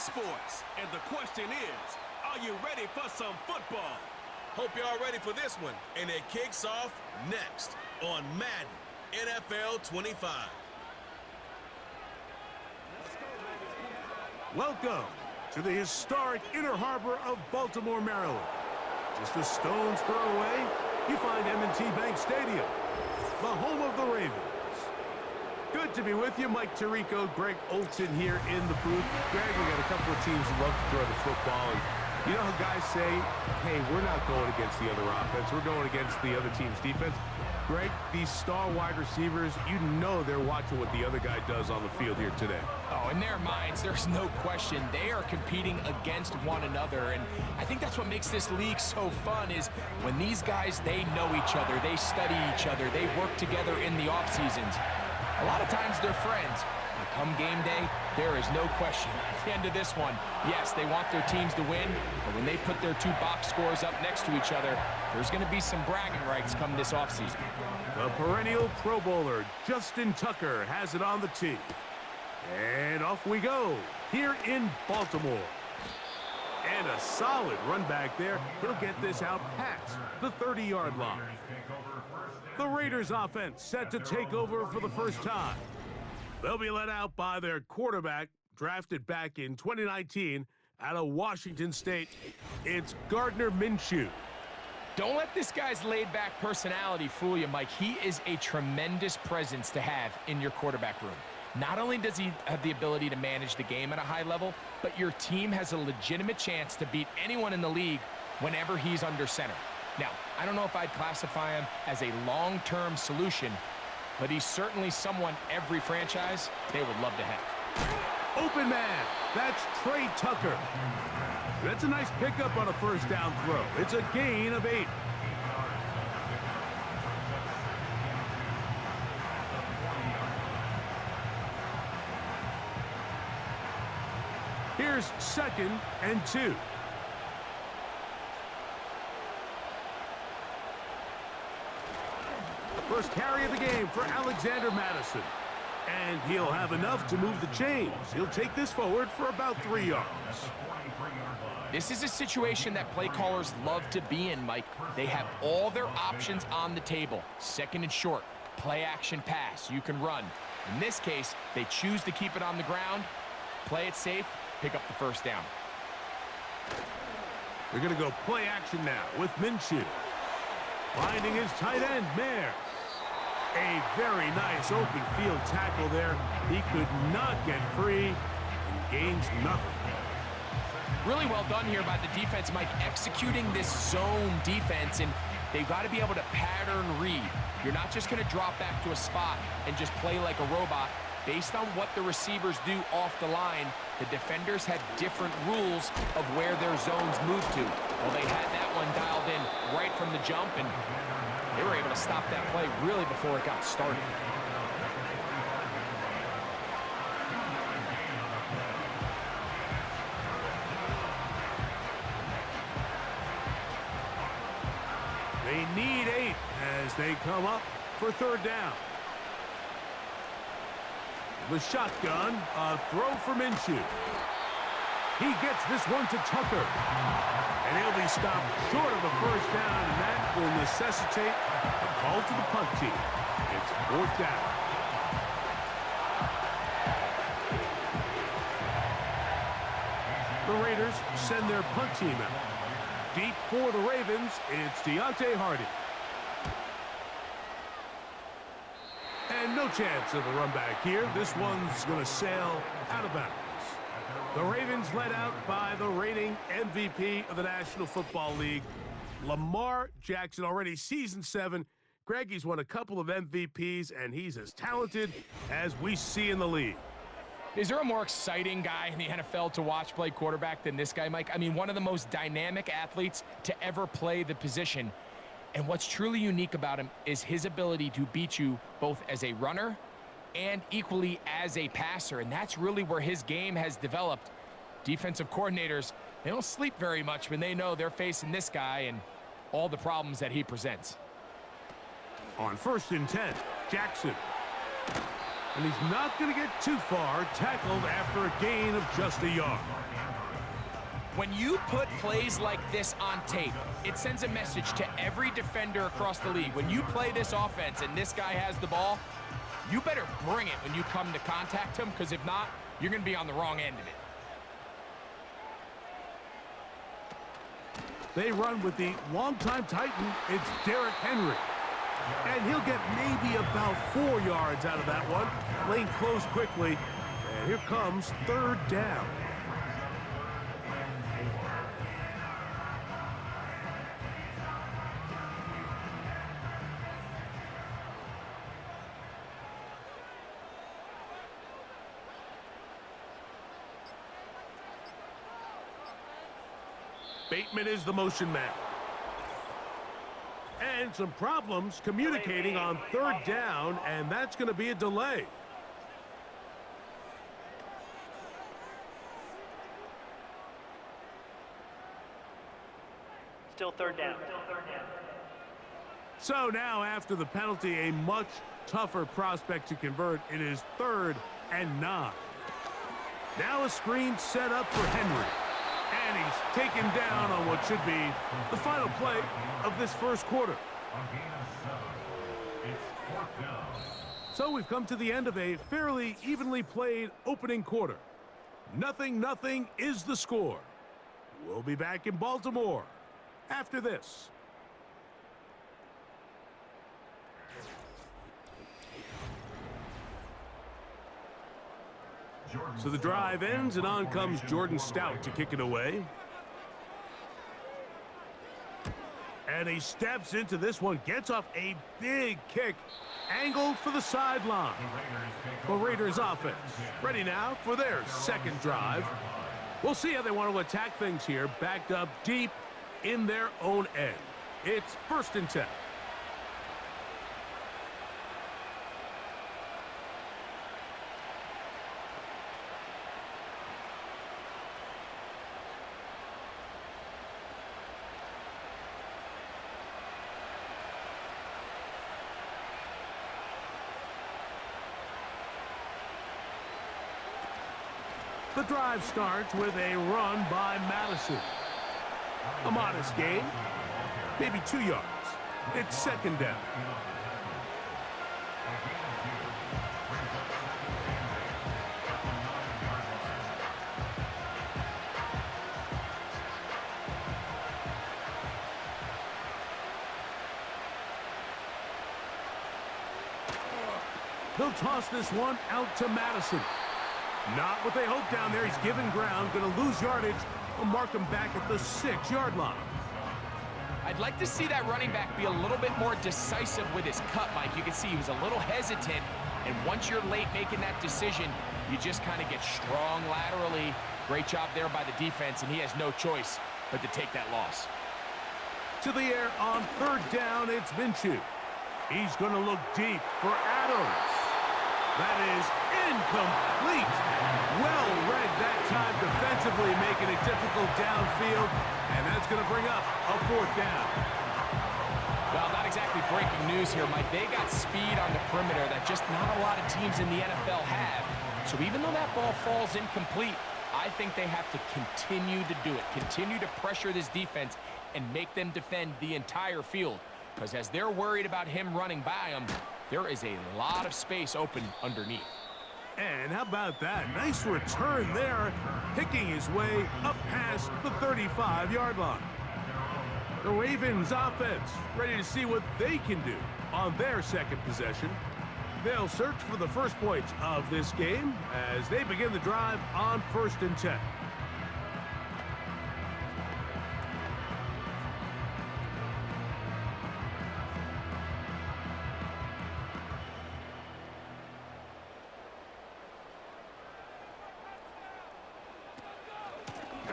sports. And the question is, are you ready for some football? Hope y'all ready for this one. And it kicks off next on Madden NFL 25. Welcome to the historic Inner Harbor of Baltimore, Maryland. Just a stone's throw away, you find M&T Bank Stadium, the home of the Ravens. Good to be with you. Mike Tirico, Greg Olson here in the booth. Greg, we got a couple of teams that love to throw the football. And you know how guys say, hey, we're not going against the other offense. We're going against the other team's defense. Greg, these star wide receivers, you know they're watching what the other guy does on the field here today. Oh, in their minds, there's no question. They are competing against one another. And I think that's what makes this league so fun is when these guys, they know each other. They study each other. They work together in the off seasons. A lot of times they're friends. But come game day, there is no question. At the end of this one, yes, they want their teams to win, but when they put their two box scores up next to each other, there's going to be some bragging rights come this offseason. The perennial Pro Bowler, Justin Tucker, has it on the tee. And off we go, here in Baltimore. And a solid run back there. He'll get this out past the 30-yard line. The Raiders offense set to take over for the first time. They'll be led out by their quarterback, drafted back in 2019 out of Washington State. It's Gardner Minshew. Don't let this guy's laid-back personality fool you, Mike. He is a tremendous presence to have in your quarterback room. Not only does he have the ability to manage the game at a high level, but your team has a legitimate chance to beat anyone in the league whenever he's under center. Now, I don't know if I'd classify him as a long-term solution, but he's certainly someone every franchise they would love to have. Open man, that's Trey Tucker. That's a nice pickup on a first down throw. It's a gain of 8. Here's 2nd and 2. First carry of the game for Alexander Madison. And he'll have enough to move the chains. He'll take this forward for about 3 yards. This is a situation that play callers love to be in, Mike. They have all their options on the table. 2nd and short, play action pass, you can run. In this case, they choose to keep it on the ground, play it safe, pick up the first down. They're going to go play action now with Minshew. Finding his tight end, Mayer. A very nice open field tackle there. He could not get free and gains nothing. Really well done here by the defense, Mike, executing this zone defense, and they've got to be able to pattern read. You're not just going to drop back to a spot and just play like a robot. Based on what the receivers do off the line, the defenders have different rules of where their zones move to. Well, they had that one dialed in right from the jump, and they were able to stop that play really before it got started. They need 8 as they come up for 3rd down. The shotgun, a throw for Minshew. He gets this one to Tucker. And he'll be stopped short of a first down, and that will necessitate a call to the punt team. It's 4th down. The Raiders send their punt team out. Deep for the Ravens, it's Deontay Hardy. And no chance of a run back here. This one's going to sail out of bounds. The Ravens led out by the reigning MVP of the National Football League, Lamar Jackson, already season 7. Greg, he's won a couple of MVPs, and he's as talented as we see in the league. Is there a more exciting guy in the NFL to watch play quarterback than this guy, Mike? I mean, one of the most dynamic athletes to ever play the position. And what's truly unique about him is his ability to beat you both as a runner and equally as a passer. And that's really where his game has developed. Defensive coordinators, they don't sleep very much when they know they're facing this guy and all the problems that he presents. On 1st and 10, Jackson. And he's not going to get too far, tackled after a gain of just a yard. When you put plays like this on tape, it sends a message to every defender across the league. When you play this offense and this guy has the ball, you better bring it when you come to contact him, because if not, you're going to be on the wrong end of it. They run with the longtime Titan. It's Derrick Henry. And he'll get maybe about 4 yards out of that one. Lane closed quickly. And here comes third down. Bateman is the motion man. And some problems communicating on third down, and that's going to be a delay. Still third down. So now, after the penalty, a much tougher prospect to convert. It is 3rd and 9. Now a screen set up for Henry. And he's taken down on what should be the final play of this first quarter. So we've come to the end of a fairly evenly played opening quarter. 0-0 is the score. We'll be back in Baltimore after this. So the drive ends, and on comes Jordan Stout to kick it away. And he steps into this one, gets off a big kick, angled for the sideline. The Raiders offense ready now for their second drive. We'll see how they want to attack things here, backed up deep in their own end. It's 1st and 10. The drive starts with a run by Madison. A modest gain, maybe 2 yards. It's 2nd down. He'll toss this one out to Madison. Not what they hoped down there. He's given ground, going to lose yardage. We'll mark him back at the 6-yard line. I'd like to see that running back be a little bit more decisive with his cut, Mike. You can see he was a little hesitant, and once you're late making that decision, you just kind of get strong laterally. Great job there by the defense, and he has no choice but to take that loss. To the air on 3rd down, it's Minshew. He's going to look deep for Adams. That is incomplete. Well read that time defensively, making it difficult downfield, and that's going to bring up a 4th down. Well, not exactly breaking news here, Mike. They got speed on the perimeter that just not a lot of teams in the NFL have. So even though that ball falls incomplete, I think they have to continue to do it, continue to pressure this defense and make them defend the entire field. Because as they're worried about him running by them, there is a lot of space open underneath. And how about that? Nice return there, picking his way up past the 35-yard line. The Ravens offense ready to see what they can do on their second possession. They'll search for the first points of this game as they begin the drive on 1st and 10.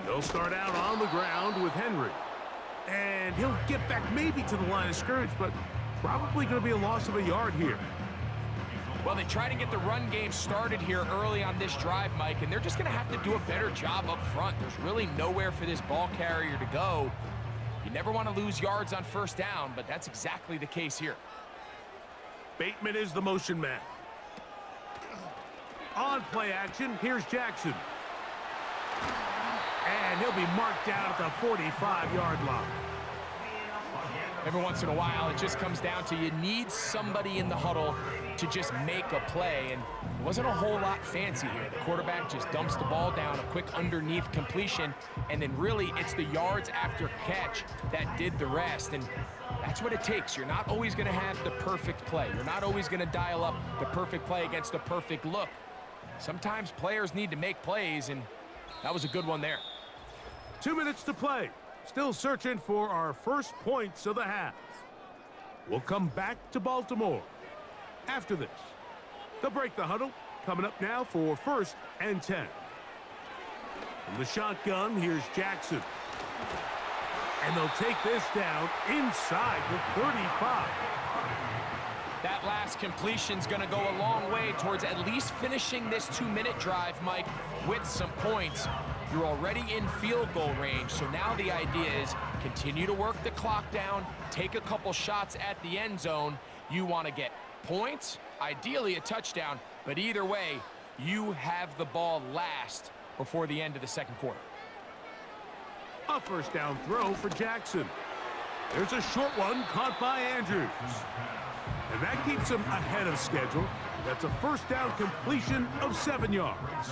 They'll start out on the ground with Henry. And he'll get back maybe to the line of scrimmage, but probably going to be a loss of a yard here. Well, they try to get the run game started here early on this drive, Mike, and they're just going to have to do a better job up front. There's really nowhere for this ball carrier to go. You never want to lose yards on 1st down, but that's exactly the case here. Bateman is the motion man. On play action, here's Jackson. And he'll be marked down at the 45-yard line. Every once in a while, it just comes down to you need somebody in the huddle to just make a play, and it wasn't a whole lot fancy here. The quarterback just dumps the ball down, a quick underneath completion, and then really it's the yards after catch that did the rest, and that's what it takes. You're not always going to have the perfect play. You're not always going to dial up the perfect play against the perfect look. Sometimes players need to make plays, and that was a good one there. 2 minutes to play. Still searching for our first points of the half. We'll come back to Baltimore after this. They'll break the huddle. Coming up now for 1st and 10. From the shotgun, here's Jackson. And they'll take this down inside the 35. That last completion's going to go a long way towards at least finishing this 2-minute drive, Mike, with some points. You're already in field goal range, so now the idea is continue to work the clock down, take a couple shots at the end zone. You want to get points, ideally a touchdown, but either way, you have the ball last before the end of the second quarter. A first down throw for Jackson. There's a short one caught by Andrews. And that keeps him ahead of schedule. That's a first down completion of 7 yards.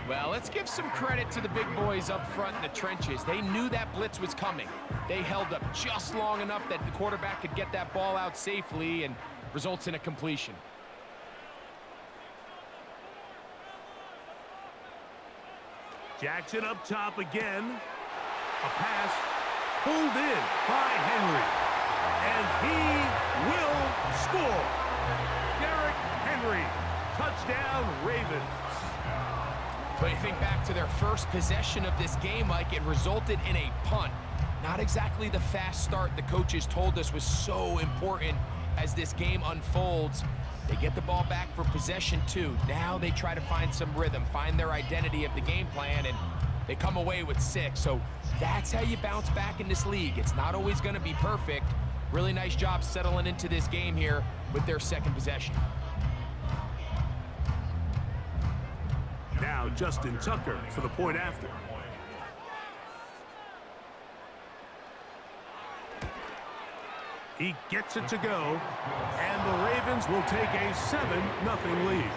Well, let's give some credit to the big boys up front in the trenches. They knew that blitz was coming. They held up just long enough that the quarterback could get that ball out safely and results in a completion. Jackson up top again. A pass pulled in by Henry. And he will score. Derrick Henry. Touchdown, Ravens. But you think back to their first possession of this game, Mike, it resulted in a punt. Not exactly the fast start the coaches told us was so important as this game unfolds. They get the ball back for possession 2. Now they try to find some rhythm, find their identity of the game plan, and they come away with 6. So that's how you bounce back in this league. It's not always going to be perfect. Really nice job settling into this game here with their second possession. Now Justin Tucker for the point after. He gets it to go, and the Ravens will take a 7-0 lead.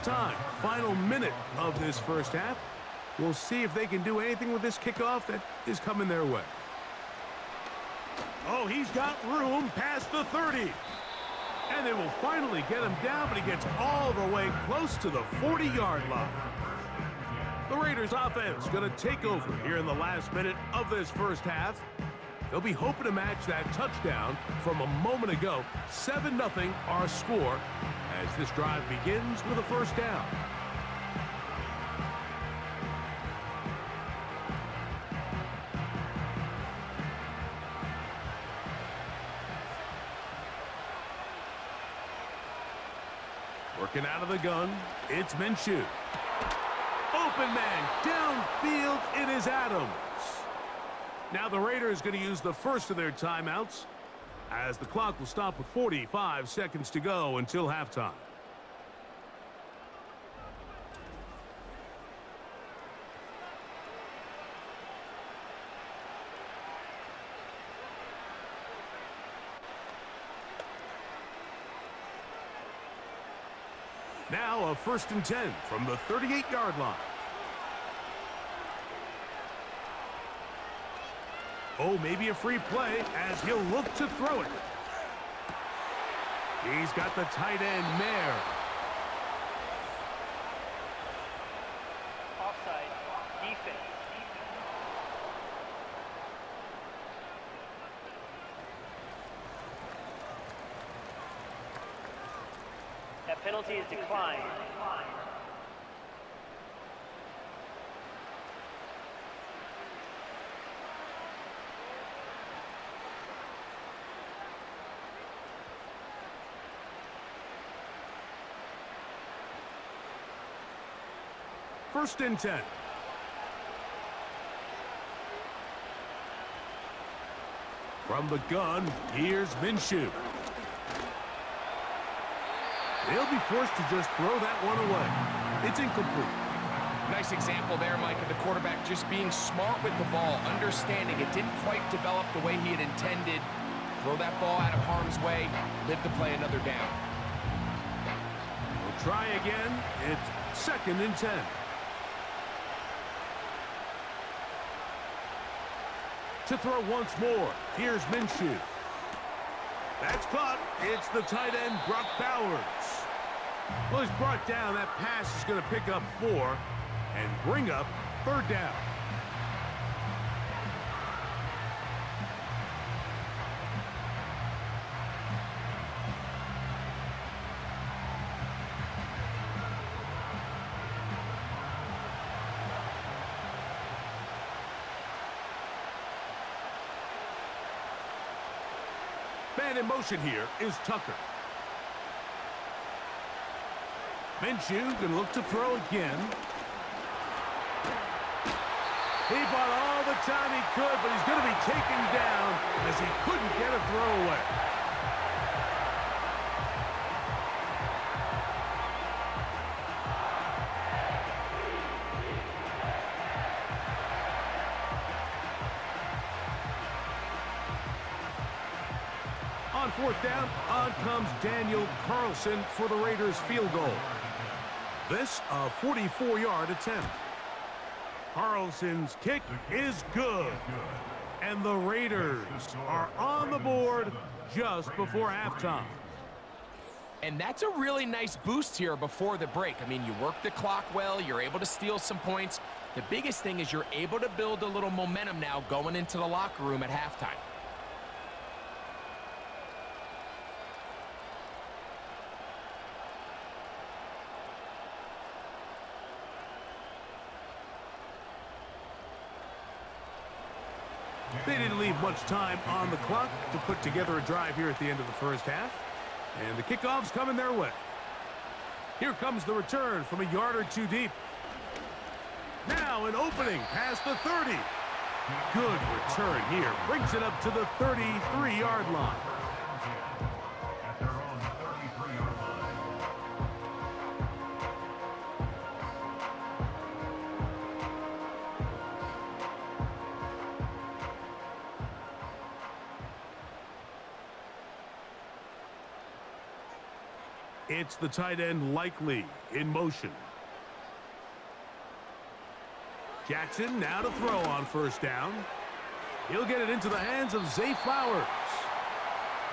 Time. Final minute of this first half. We'll see if they can do anything with this kickoff that is coming their way. Oh, he's got room past the 30. And they will finally get him down, but he gets all the way close to the 40-yard line. The Raiders offense going to take over here in the last minute of this first half. They'll be hoping to match that touchdown from a moment ago. 7-0 our score as this drive begins with a first down. Working out of the gun, it's Minshew. Open man, downfield, it is Adams. Now the Raiders going to use the first of their timeouts as the clock will stop with 45 seconds to go until halftime. Now a 1st and 10 from the 38-yard line. Oh, maybe a free play as he'll look to throw it. He's got the tight end, Mayer. Offside, defense. That penalty is declined. 1st and 10. From the gun, here's Minshew. They'll be forced to just throw that one away. It's incomplete. Nice example there, Mike, of the quarterback just being smart with the ball, understanding it didn't quite develop the way he had intended. Throw that ball out of harm's way, live to play another down. We'll try again. It's 2nd and 10. To throw once more. Here's Minshew. That's caught. It's the tight end, Brock Bowers. Well, he's brought down. That pass is going to pick up 4 and bring up 3rd down. Man in motion here is Tucker. Minshew can look to throw again. He bought all the time he could, but he's going to be taken down as he couldn't get a throw away. On 4th down, on comes Daniel Carlson for the Raiders field goal. This a 44-yard attempt. Carlson's kick is good. And the Raiders are on the board just before halftime. And that's a really nice boost here before the break. I mean, you work the clock well, you're able to steal some points. The biggest thing is you're able to build a little momentum now going into the locker room at halftime. They didn't leave much time on the clock to put together a drive here at the end of the 1st half. And the kickoff's coming their way. Here comes the return from a yard or 2 deep. Now an opening past the 30. Good return here. Brings it up to the 33-yard line. It's the tight end Likely in motion. Jackson now to throw on 1st down. He'll get it into the hands of Zay Flowers.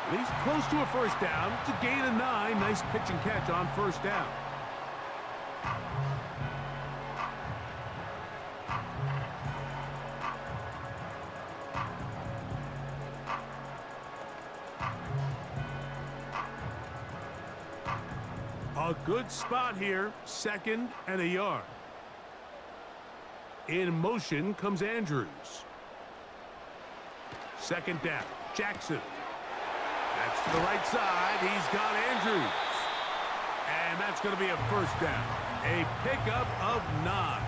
At least close to a 1st down. It's a gain of 9. Nice pitch and catch on 1st down. A good spot here, 2nd and a yard. In motion comes Andrews. 2nd down, Jackson. That's to the right side. He's got Andrews. And that's going to be a 1st down. A pickup of 9.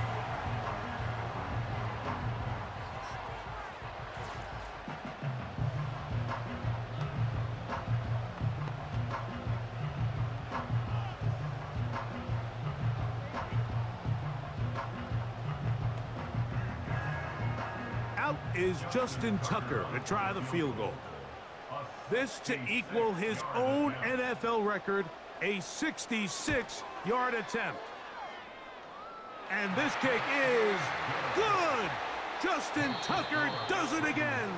Out is Justin Tucker to try the field goal. This to equal his own NFL record, a 66-yard attempt. And this kick is good! Justin Tucker does it again!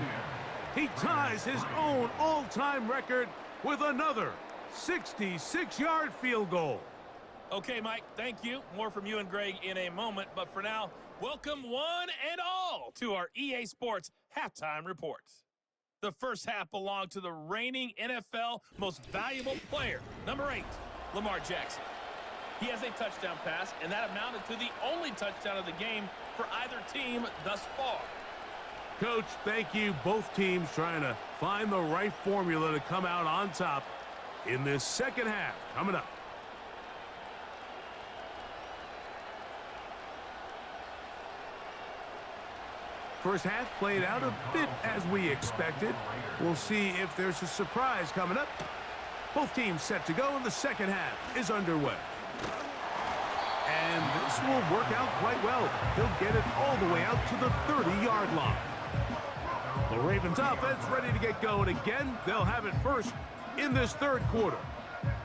He ties his own all-time record with another 66-yard field goal. Okay, Mike, thank you. More from you and Greg in a moment. But for now, welcome one and all to our EA Sports Halftime Reports. The first half belonged to the reigning NFL most valuable player, number 8, Lamar Jackson. He has a touchdown pass, and that amounted to the only touchdown of the game for either team thus far. Coach, thank you. Both teams trying to find the right formula to come out on top in this second half. Coming up. First half played out a bit as we expected. We'll see if there's a surprise coming up. Both teams set to go, and the second half is underway. And this will work out quite well. He'll get it all the way out to the 30-yard line. The Ravens offense ready to get going again. They'll have it first in this third quarter.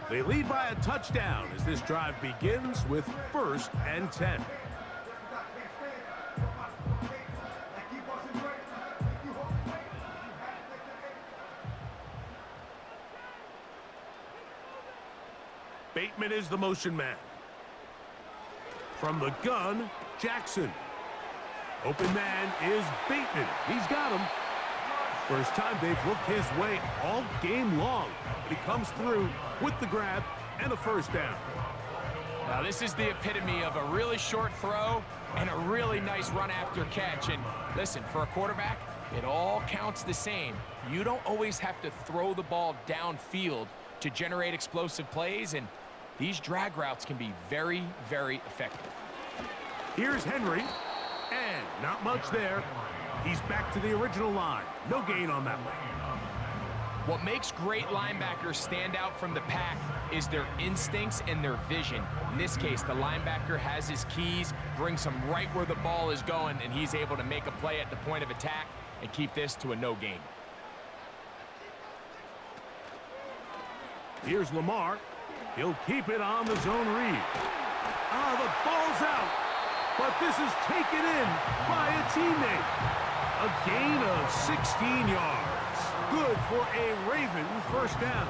They lead by a touchdown as this drive begins with 1st and 10. Bateman is the motion man. From the gun, Jackson. Open man is Bateman. He's got him. First time they've looked his way all game long. But he comes through with the grab and a first down. Now this is the epitome of a really short throw and a really nice run after catch. And listen, for a quarterback, it all counts the same. You don't always have to throw the ball downfield to generate explosive plays, and these drag routes can be very, very effective. Here's Henry, and not much there. He's back to the original line. No gain on that one. What makes great linebackers stand out from the pack is their instincts and their vision. In this case, the linebacker has his keys, brings him right where the ball is going, and he's able to make a play at the point of attack and keep this to a no gain. Here's Lamar. He'll keep it on the zone read. The ball's out, but this is taken in by a teammate. A gain of 16 yards. Good for a Raven first down.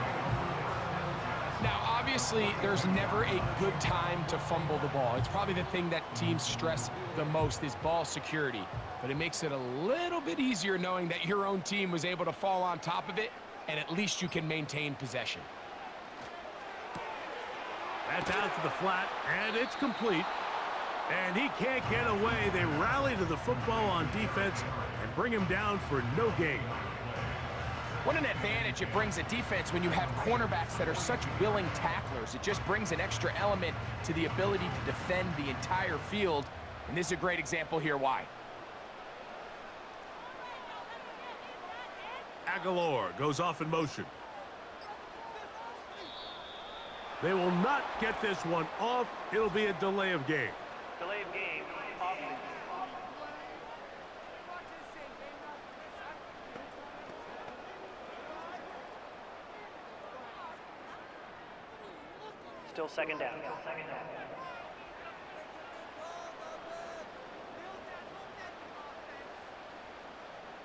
Now, obviously, there's never a good time to fumble the ball. It's probably the thing that teams stress the most is ball security. But it makes it a little bit easier knowing that your own team was able to fall on top of it, and at least you can maintain possession. That's out to the flat, and it's complete. And he can't get away. They rally to the football on defense and bring him down for no gain. What an advantage it brings a defense when you have cornerbacks that are such willing tacklers. It just brings an extra element to the ability to defend the entire field. And this is a great example here why. Aguilar goes off in motion. They will not get this one off. It'll be a delay of game. Delay of game. Offense. Still second down.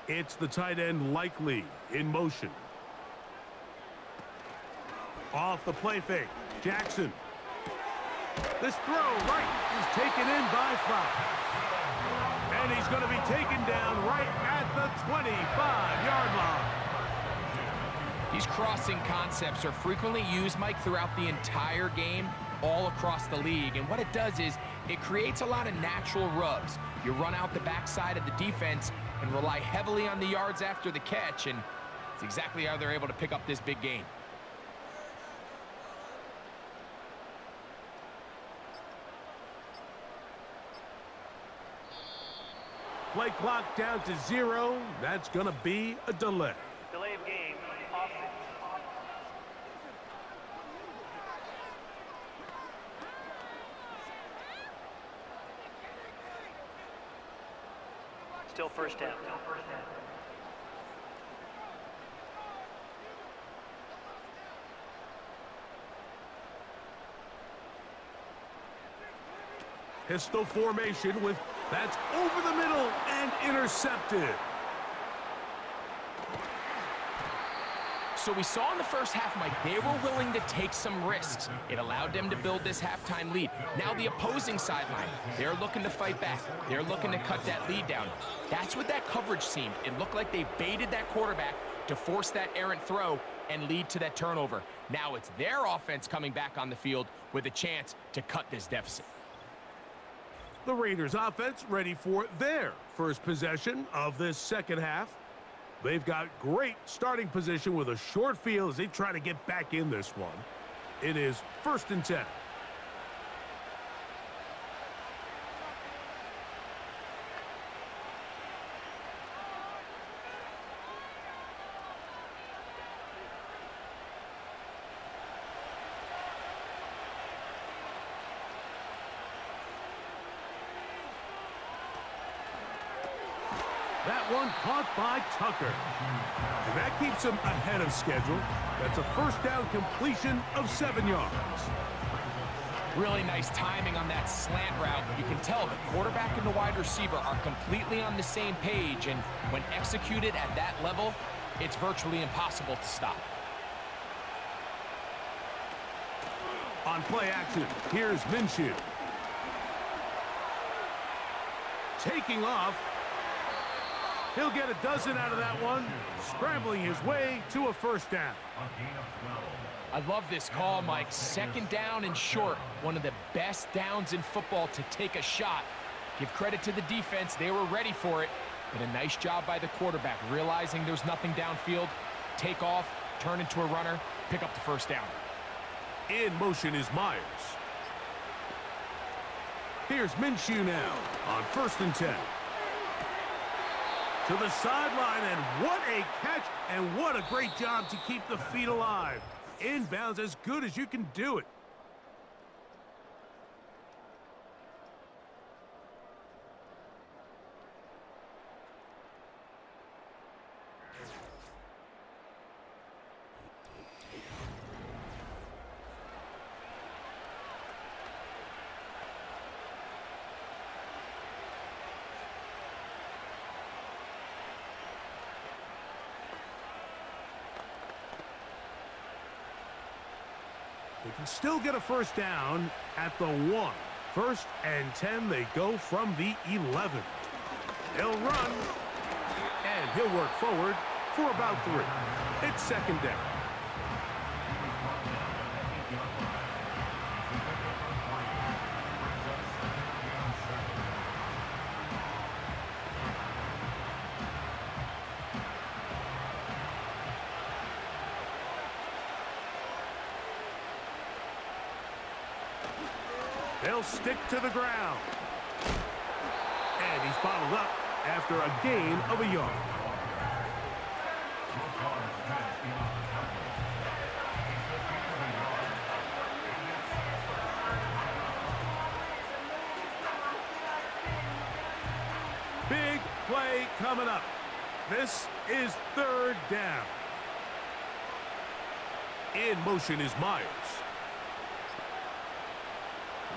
It's the tight end Likely in motion. Off the play fake, Jackson. This throw right is taken in by Flowers. And he's going to be taken down right at the 25-yard line. These crossing concepts are frequently used, Mike, throughout the entire game, all across the league. And what it does is it creates a lot of natural rubs. You run out the backside of the defense and rely heavily on the yards after the catch, and it's exactly how they're able to pick up this big gain. Play clock down to 0. That's going to be a delay. Delay of game. Offense. Still first down. Pistol formation with that's over the middle and intercepted. So we saw in the first half, Mike, they were willing to take some risks. It allowed them to build this halftime lead. Now the opposing sideline, they're looking to fight back. They're looking to cut that lead down. That's what that coverage seemed. It looked like they baited that quarterback to force that errant throw and lead to that turnover. Now it's their offense coming back on the field with a chance to cut this deficit. The Raiders offense ready for their first possession of this second half. They've got great starting position with a short field as they try to get back in this one. It is 1st and 10. That one caught by Tucker. And that keeps him ahead of schedule. That's a first down completion of 7 yards. Really nice timing on that slant route. You can tell the quarterback and the wide receiver are completely on the same page, and when executed at that level, it's virtually impossible to stop. On play action, here's Minshew. Taking off. He'll get a dozen out of that one, scrambling his way to a first down. I love this call, Mike. Second down and short. One of the best downs in football to take a shot. Give credit to the defense. They were ready for it. But a nice job by the quarterback, realizing there's nothing downfield. Take off, turn into a runner, pick up the first down. In motion is Myers. Here's Minshew now on 1st and 10. To the sideline, and what a catch, and what a great job to keep the feet alive. Inbounds as good as you can do it. They can still get a first down at the 1. 1st and 10, they go from the 11. He'll run, and he'll work forward for about 3. It's 2nd down. They'll stick to the ground. And he's bottled up after a gain of a yard. Big play coming up. This is 3rd down. In motion is Myers.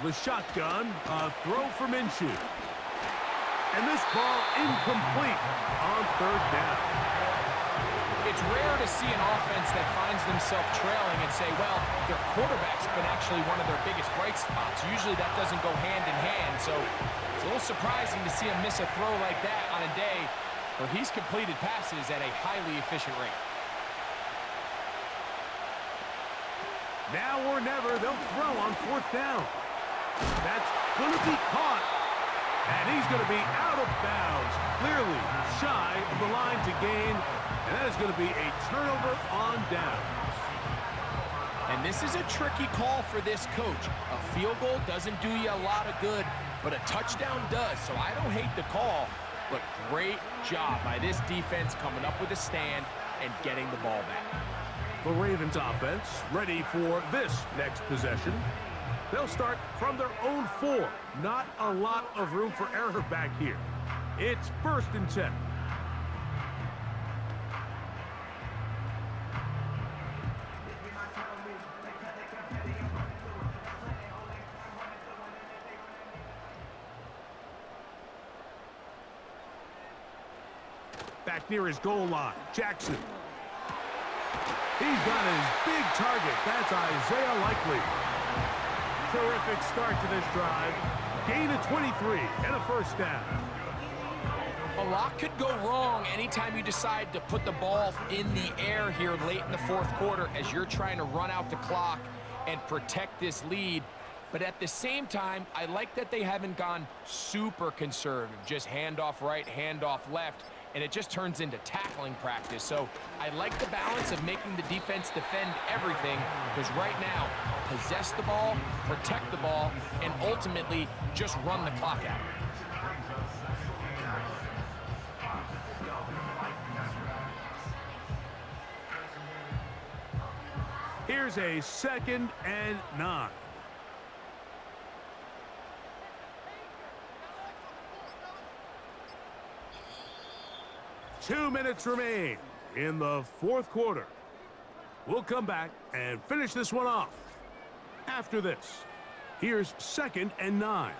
The shotgun, a throw for Minshew. And this ball incomplete on 3rd down. It's rare to see an offense that finds themselves trailing and say, well, their quarterback's been actually one of their biggest bright spots. Usually that doesn't go hand in hand, so it's a little surprising to see him miss a throw like that on a day where he's completed passes at a highly efficient rate. Now or never, they'll throw on 4th down. That's going to be caught. And he's going to be out of bounds. Clearly shy of the line to gain. And that is going to be a turnover on downs. And this is a tricky call for this coach. A field goal doesn't do you a lot of good, but a touchdown does. So I don't hate the call, but great job by this defense coming up with a stand and getting the ball back. The Ravens offense ready for this next possession. They'll start from their own 4. Not a lot of room for error back here. It's 1st and 10. Back near his goal line, Jackson. He's got his big target. That's Isaiah Likely. Terrific start to this drive. Gain of 23 and a first down. A lot could go wrong anytime you decide to put the ball in the air here late in the 4th quarter as you're trying to run out the clock and protect this lead. But at the same time, I like that they haven't gone super conservative. Just handoff right, handoff left, and it just turns into tackling practice. So I like the balance of making the defense defend everything, because right now, possess the ball, protect the ball, and ultimately just run the clock out. Here's a 2nd and 9. 2 minutes remain in the fourth quarter. We'll come back and finish this one off. After this, here's 2nd and 9.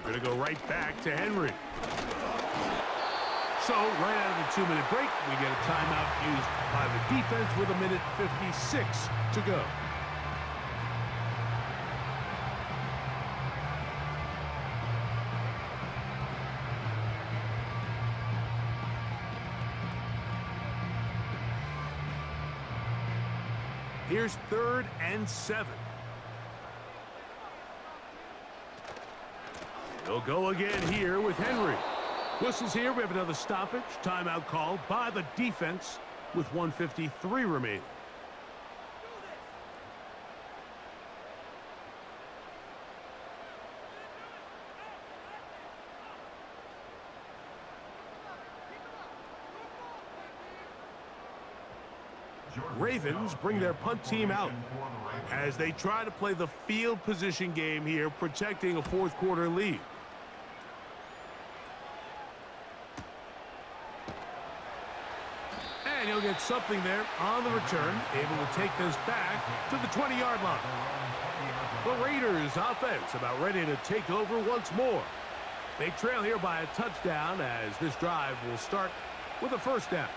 We're going to go right back to Henry. So, right out of the 2-minute break, we get a timeout used by the defense with 1:56 to go. Here's 3rd and 7. They'll go again here with Henry. Whistles here. We have another stoppage. Timeout called by the defense with 1:53 remaining. Ravens bring their punt team out as they try to play the field position game here, protecting a fourth quarter lead. And he'll get something there on the return, able to take this back to the 20-yard line. The Raiders offense about ready to take over once more. They trail here by a touchdown as this drive will start with a first down.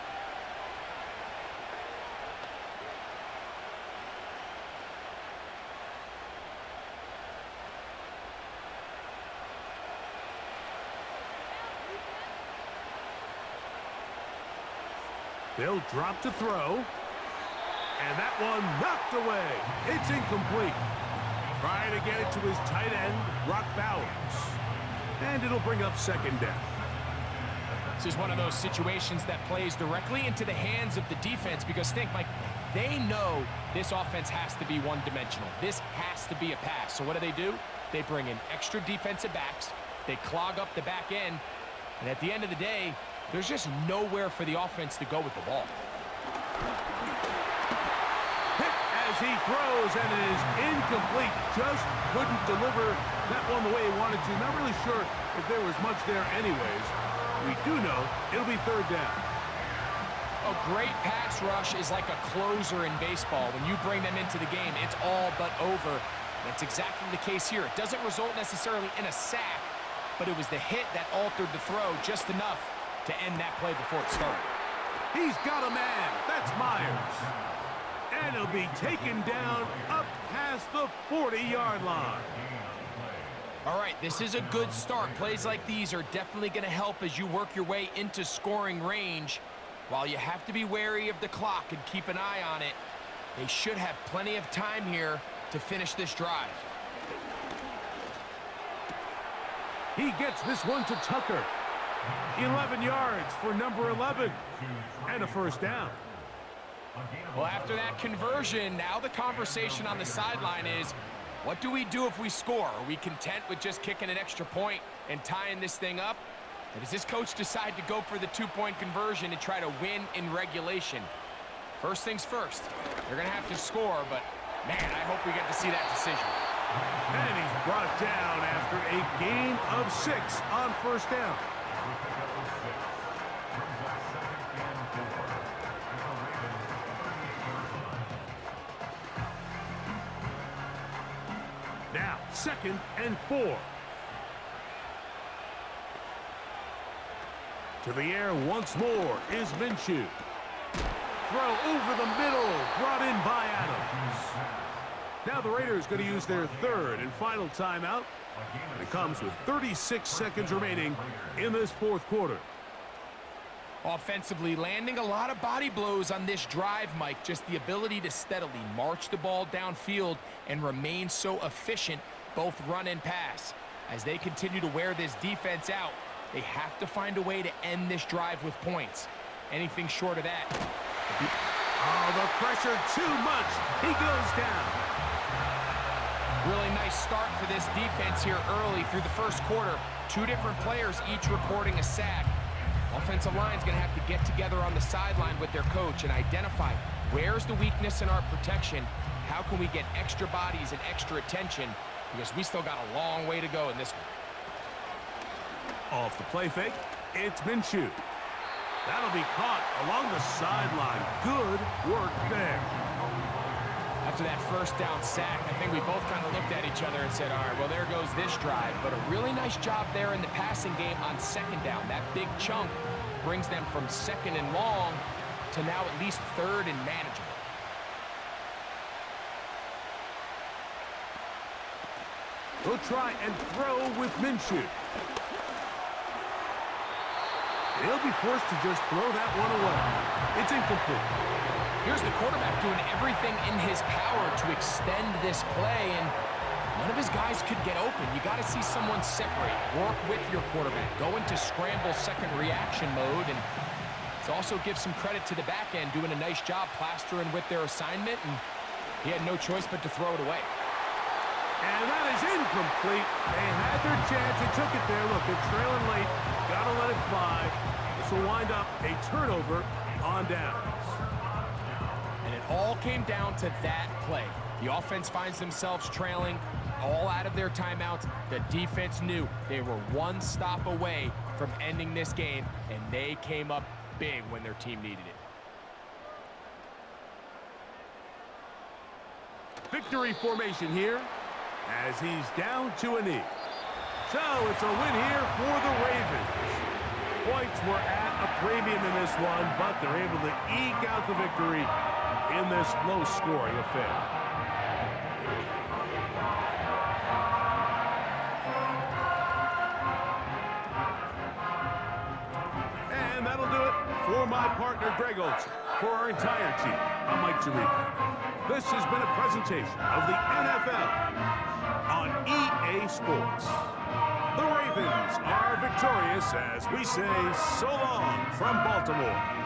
They'll drop to throw. And that one knocked away. It's incomplete. Trying to get it to his tight end, Brock Bowers. And it'll bring up 2nd down. This is one of those situations that plays directly into the hands of the defense because think, Mike, they know this offense has to be one-dimensional. This has to be a pass. So what do? They bring in extra defensive backs. They clog up the back end. And at the end of the day, there's just nowhere for the offense to go with the ball. Hit as he throws, and it is incomplete. Just couldn't deliver that one the way he wanted to. Not really sure if there was much there anyways. We do know it'll be 3rd down. A great pass rush is like a closer in baseball. When you bring them into the game, it's all but over. That's exactly the case here. It doesn't result necessarily in a sack, but it was the hit that altered the throw just enough to end that play before it started. He's got a man. That's Myers. And he'll be taken down up past the 40-yard line. All right, this is a good start. Plays like these are definitely going to help as you work your way into scoring range. While you have to be wary of the clock and keep an eye on it, they should have plenty of time here to finish this drive. He gets this one to Tucker. 11 yards for number 11. And a first down. Well, after that conversion, now the conversation on the sideline is, what do we do if we score? Are we content with just kicking an extra point and tying this thing up? Or does this coach decide to go for the 2-point conversion and try to win in regulation? First things first, they're going to have to score, but man, I hope we get to see that decision. And he's brought down after a gain of 6 on first down. Now, 2nd and 4. To the air once more is Minshew. Throw over the middle, brought in by Adams. Now the Raiders going to use their 3rd and final timeout. And it comes with 36 seconds remaining in this fourth quarter. Offensively, landing a lot of body blows on this drive, Mike. Just the ability to steadily march the ball downfield and remain so efficient, both run and pass. As they continue to wear this defense out, they have to find a way to end this drive with points. Anything short of that. Oh, the pressure too much. He goes down. Really nice start for this defense here early through the first quarter. 2 different players each recording a sack. Offensive line's going to have to get together on the sideline with their coach and identify where's the weakness in our protection, how can we get extra bodies and extra attention, because we still got a long way to go in this one. Off the play fake, it's Minshew. That'll be caught along the sideline. Good work there. After that first down sack, I think we both kind of looked at each other and said, all right, well, there goes this drive. But a really nice job there in the passing game on second down. That big chunk brings them from second and long to now at least third and manageable. He'll try and throw with Minshew. He'll be forced to just throw that one away. It's incomplete. Here's the quarterback doing everything in his power to extend this play, and none of his guys could get open. You got to see someone separate, work with your quarterback, go into scramble second reaction mode, and it also gives some credit to the back end doing a nice job plastering with their assignment, and he had no choice but to throw it away. And that is incomplete. They had their chance. They took it there. Look, they're trailing late. Got to let it fly. This will wind up a turnover on downs. And it all came down to that play. The offense finds themselves trailing, all out of their timeouts. The defense knew they were one stop away from ending this game, and they came up big when their team needed it. Victory formation here as he's down to a knee. So it's a win here for the Ravens. Points were at a premium in this one, but they're able to eke out the victory in this low-scoring affair. And that'll do it for my partner, Greg Olson. For our entire team, I'm Mike Tirico. This has been a presentation of the NFL on EA Sports. The Ravens are victorious as we say so long from Baltimore.